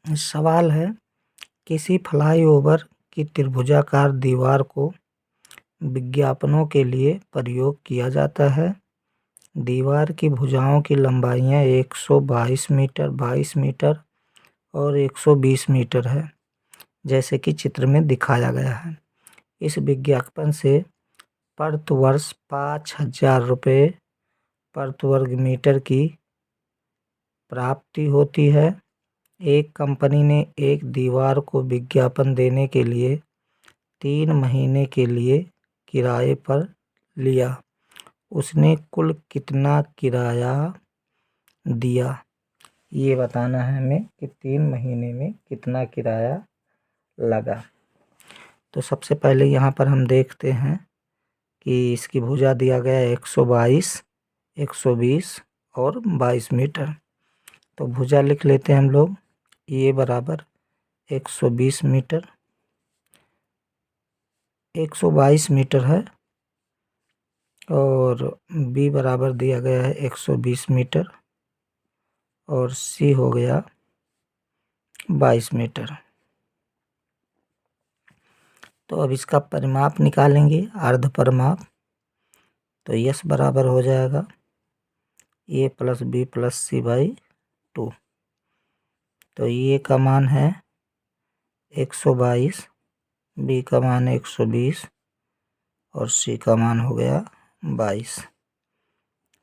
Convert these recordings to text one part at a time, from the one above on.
सवाल है, किसी फ्लाईओवर की त्रिभुजाकार दीवार को विज्ञापनों के लिए प्रयोग किया जाता है। दीवार की भुजाओं की लंबाइयाँ 122 मीटर, 22 मीटर और 120 मीटर है, जैसे कि चित्र में दिखाया गया है। इस विज्ञापन से प्रतिवर्ष 5,000 रुपये प्रति वर्ग मीटर की प्राप्ति होती है। एक कंपनी ने एक दीवार को विज्ञापन देने के लिए 3 महीने के लिए किराए पर लिया। उसने कुल कितना किराया दिया, ये बताना है हमें कि 3 महीने में कितना किराया लगा। तो सबसे पहले यहाँ पर हम देखते हैं कि इसकी भुजा दिया गया 122, 120 और 22 मीटर। तो भुजा लिख लेते हैं हम लोग। ए बराबर 120 मीटर, 122 मीटर है, और बी बराबर दिया गया है 120 मीटर, और सी हो गया 22 मीटर। तो अब इसका परिमाप निकालेंगे, अर्ध परिमाप। तो यस बराबर हो जाएगा a plus b plus c by 2। तो ए का मान है 122, बी का मान 120 और सी का मान हो गया 22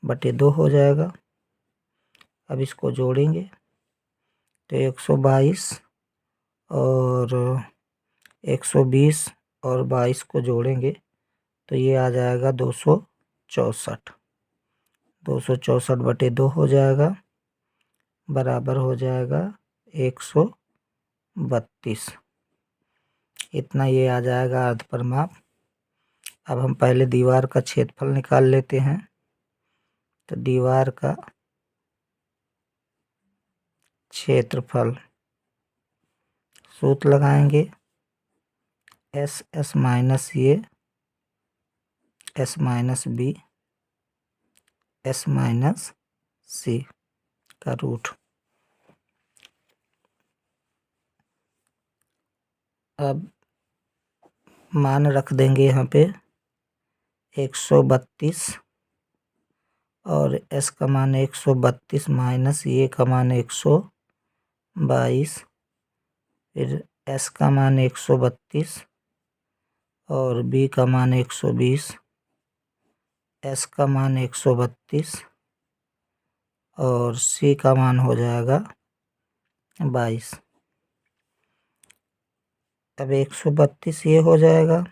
बटे 2 हो जाएगा। अब इसको जोड़ेंगे तो 122 और 120 और 22 को जोड़ेंगे तो ये आ जाएगा 264। 264 बटे 2 हो जाएगा, बराबर हो जाएगा 132। इतना ये आ जाएगा अर्ध परिमाप। अब हम पहले दीवार का क्षेत्रफल निकाल लेते हैं। तो दीवार का क्षेत्रफल सूत्र लगाएंगे, एस एस माइनस ये s minus b s minus c का रूट। अब मान रख देंगे यहाँ पे 132 और एस का मान 132 माइनस ये का मान 122, फिर एस का मान 132 और बी का मान 120, एस का मान 132 और सी का मान हो जाएगा 22। अब 132 ये हो जाएगा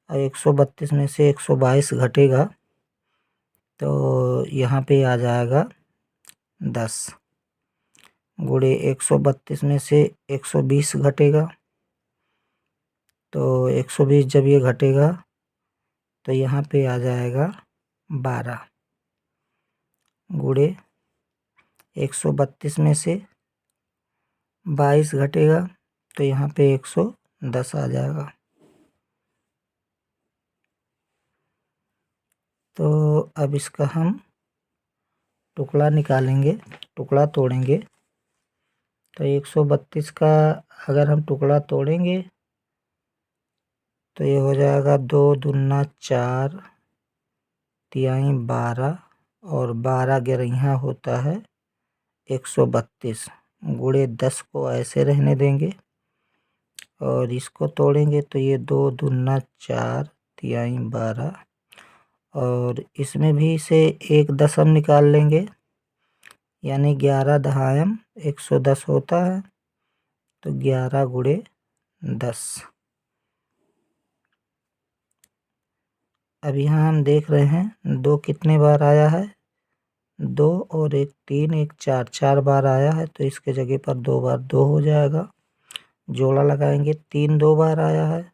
और 132 में से 122 घटेगा तो यहाँ पे आ जाएगा 10, गुणे 132 में से 120 घटेगा तो 120 जब ये घटेगा तो यहाँ पे आ जाएगा 12, गुणे 132 में से 22 घटेगा तो यहाँ पे 110 आ जाएगा। तो अब इसका हम टुकड़ा निकालेंगे, टुकड़ा तोड़ेंगे। तो 132 का अगर हम टुकड़ा तोड़ेंगे तो ये हो जाएगा 2 दूना 4, तिहाई 12 और 12 गिरहिया होता है 132, गुणे 10 को ऐसे रहने देंगे और इसको तोड़ेंगे तो ये 2 दूना 4, तिहाई 12 और इसमें भी से एक दशम निकाल लेंगे, यानी 11 दहायम 110 होता है। तो 11 गुणे 10। अब यहाँ हम देख रहे हैं 2 कितने बार आया है, 2 और 1 3, 1 4, 4 बार आया है तो इसके जगह पर 2 बार 2 हो जाएगा। जोड़ा लगाएंगे, 3 2 बार आया है,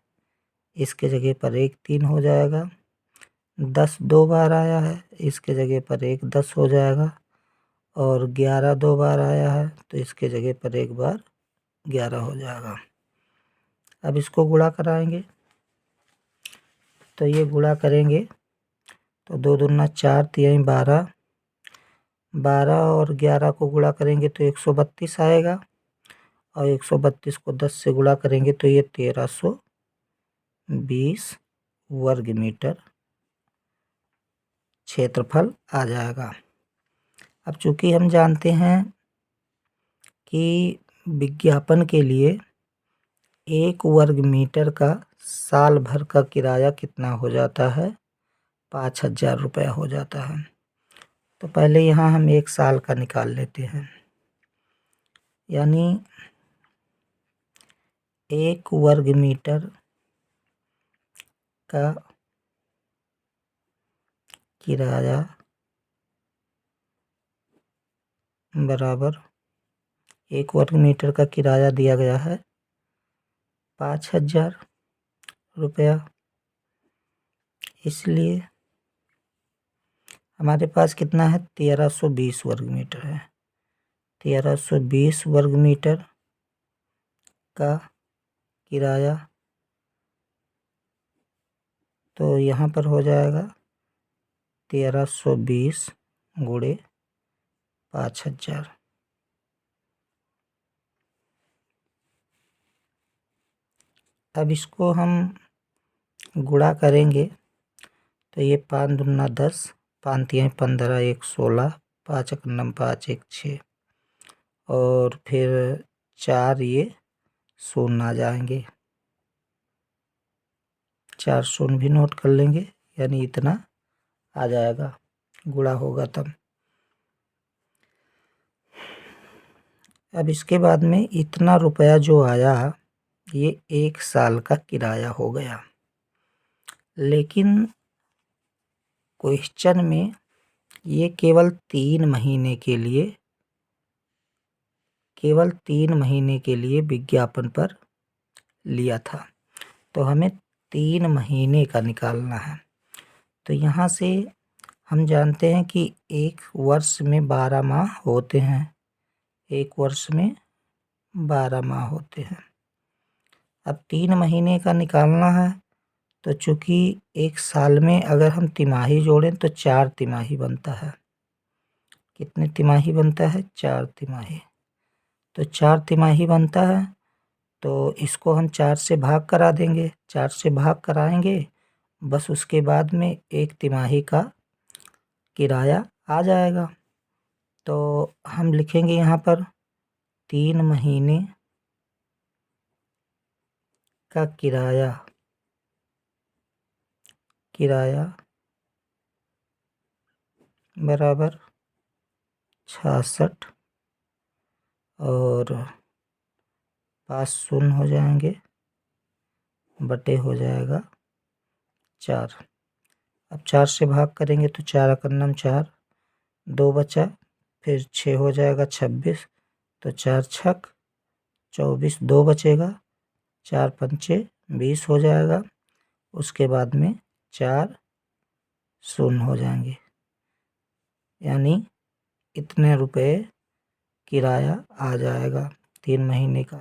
इसके जगह पर 1 3 हो जाएगा। 10 2 बार आया है, इसके जगह पर 1 10 हो जाएगा। और 11 2 बार आया है तो इसके जगह पर 1 बार 11 हो जाएगा। अब इसको गुणा कराएंगे तो ये गुणा करेंगे तो 2 दूना 4, तिहाई 12, 12 और 11 को गुणा करेंगे तो 132 आएगा और 132 को 10 से गुणा करेंगे तो ये 1320 वर्ग मीटर क्षेत्रफल आ जाएगा। अब चूंकि हम जानते हैं कि विज्ञापन के लिए 1 वर्ग मीटर का साल भर का किराया कितना हो जाता है, 5000 रुपया हो जाता है। तो पहले यहाँ हम 1 साल का निकाल लेते हैं, यानी 1 वर्ग मीटर का किराया बराबर 1 वर्ग मीटर का किराया दिया गया है 5000 रुपया। इसलिए हमारे पास कितना है, 1320 वर्ग मीटर है। 1320 वर्ग मीटर का किराया, तो यहाँ पर हो जाएगा 1320 गुणे 5000। अब इसको हम गुणा करेंगे तो ये 5 दूना 10, 5 तियाँ 15, 1 16, 5 एक 9, 5 1 6 और फिर 4 ये शून्य आ जाएंगे, 4 शून्य भी नोट कर लेंगे, यानी इतना आ जाएगा, गुणा होगा तब। अब इसके बाद में इतना रुपया जो आया ये 1 साल का किराया हो गया। लेकिन क्वेश्चन में ये केवल 3 महीने के लिए विज्ञापन पर लिया था, तो हमें 3 महीने का निकालना है। तो यहाँ से हम जानते हैं कि 1 वर्ष में 12 माह होते हैं, 1 वर्ष में 12 माह होते हैं। अब 3 महीने का निकालना है, तो चूँकि 1 साल में अगर हम तिमाही जोड़ें तो 4 तिमाही बनता है। कितने तिमाही बनता है, 4 तिमाही। तो 4 तिमाही बनता है, तो इसको हम 4 से भाग करा देंगे, 4 से भाग कराएंगे, बस उसके बाद में 1 तिमाही का किराया आ जाएगा। तो हम लिखेंगे यहाँ पर 3 महीने का किराया बराबर 66 और 5 शून्य हो जाएंगे, बटे हो जाएगा 4। अब 4 से भाग करेंगे तो 4 एकन्नम 4, 2 बचा, फिर 6 हो जाएगा 26, तो 4 छक 24, 2 बचेगा, 4 पंचे 20 हो जाएगा। उसके बाद में 4 शून्य हो जाएंगे, यानी इतने रुपए किराया आ जाएगा 3 महीने का।